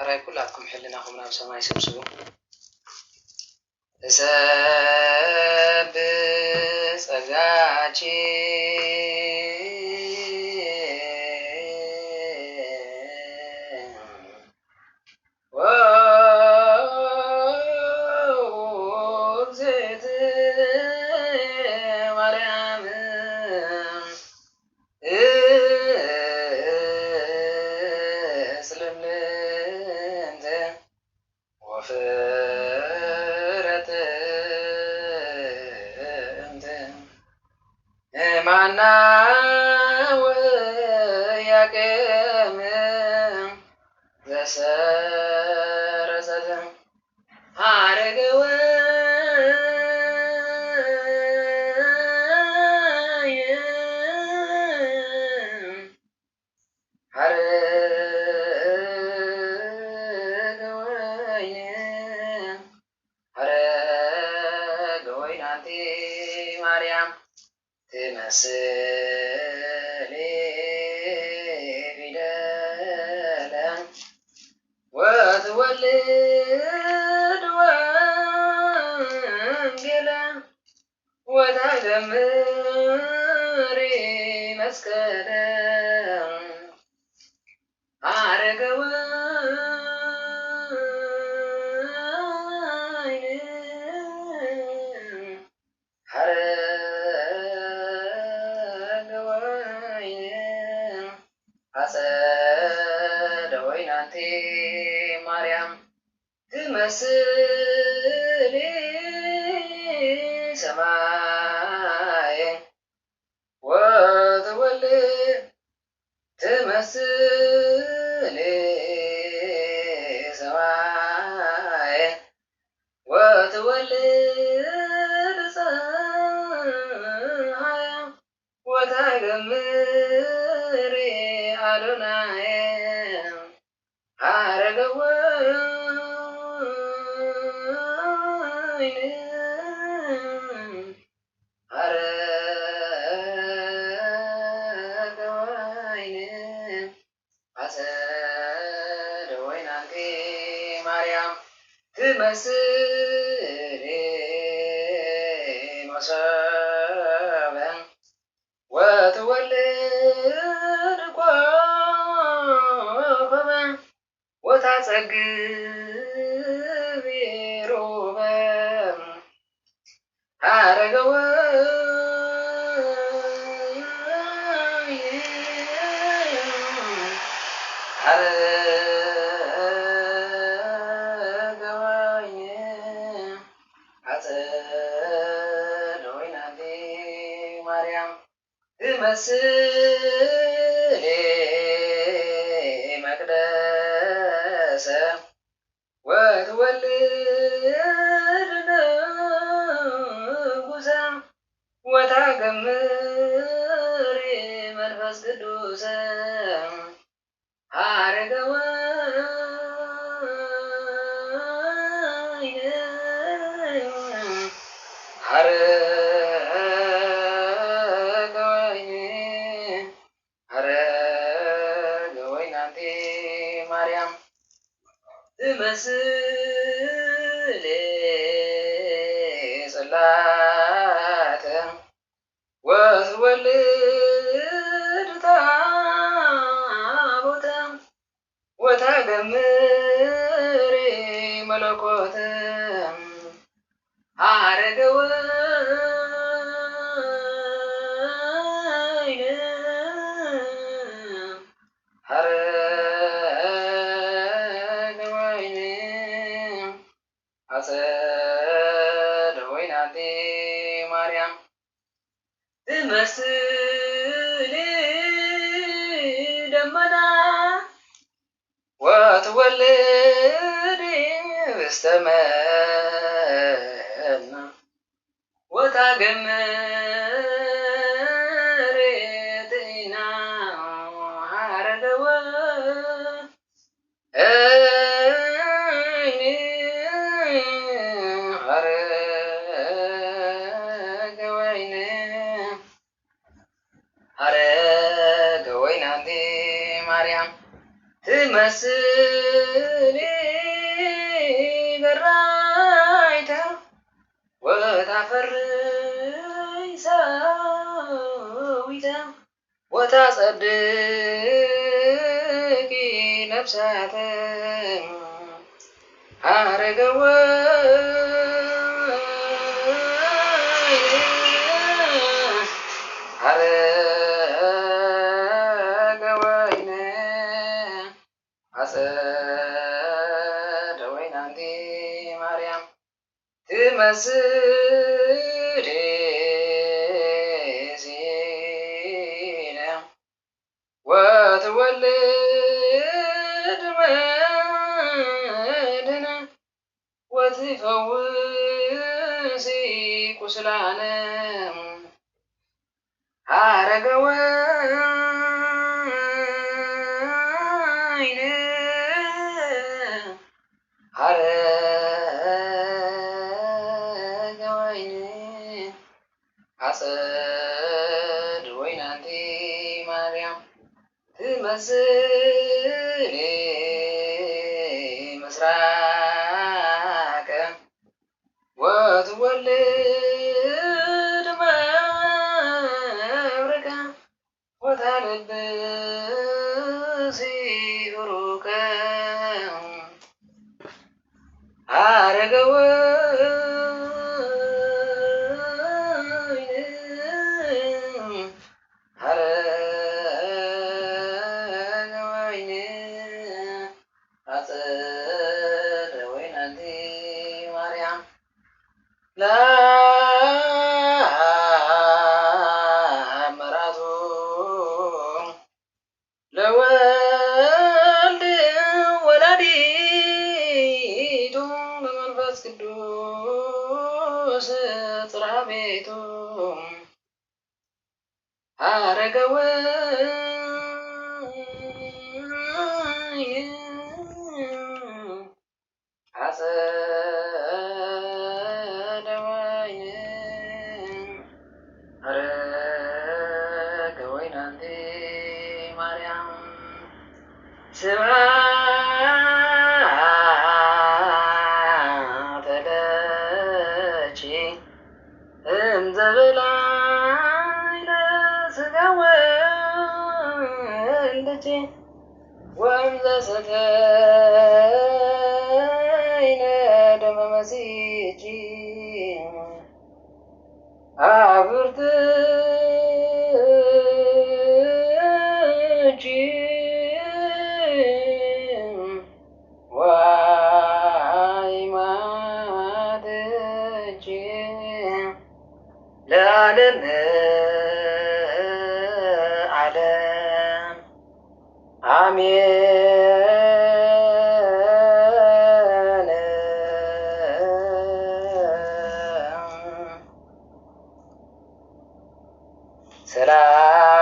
تراي كلكم حلنا خمنا بسماي سبسبو تسبس أجاچي وزيت مريم سلمت وفرت انت معنا وياك من زسرزت حرق مريم تمثلي بدلا وتولد وانجلا وتدمري مسكنا مريم تمثلي سماي وتولد تمثلي سماي وتولد صحايا وتغمري أدوناي مريم تمثلي مصابا وتولد كوكبا وتعتقبي روبا مريم تمثلي مقدسة وتولد نغوسا وتغمري منفس قدوسا مريم تمثلي صلاة وتولد تابوتا وتغمري ملكوتا مريم تمثلي دمنا وتولدي بستمنا وتغمري تينا عرقوا مريم تمثلي برايته وتفري سويته وتصدقي نفساته አረገወይነ አጸደ ወይናንቲ ማርያም ትመስል ዜና ወትወልድ መድኅነ ወትፈውሲ ቁስላነ ሀረገወይነ ሀረገወይነ አጸድ ወይናንቲ ማርያም ትመስል ምስራቀ ወትወልድ መብረቀ ወታልብሲ ቡሩከ ሀረገወይነ ሀረገወይነ አጸደ ወይናንቲ ማርያም ለአመራቱ ለወልድ ወላዲቱ በመንፈስ ቅዱስ ጽርሐ ቤቱ ሀረገወይነ አጸደ ወይነ ሀረገወይናንቲ ማርያም ስብሐት ለኪ እምዘበላዕነ ሥጋ ወልድኪ ወእምዘሰተይነ ደመ መሲሕኪ አብርትኪ ወአዕማድኪ ለዓለመ ዓለም አሜን። ሰላም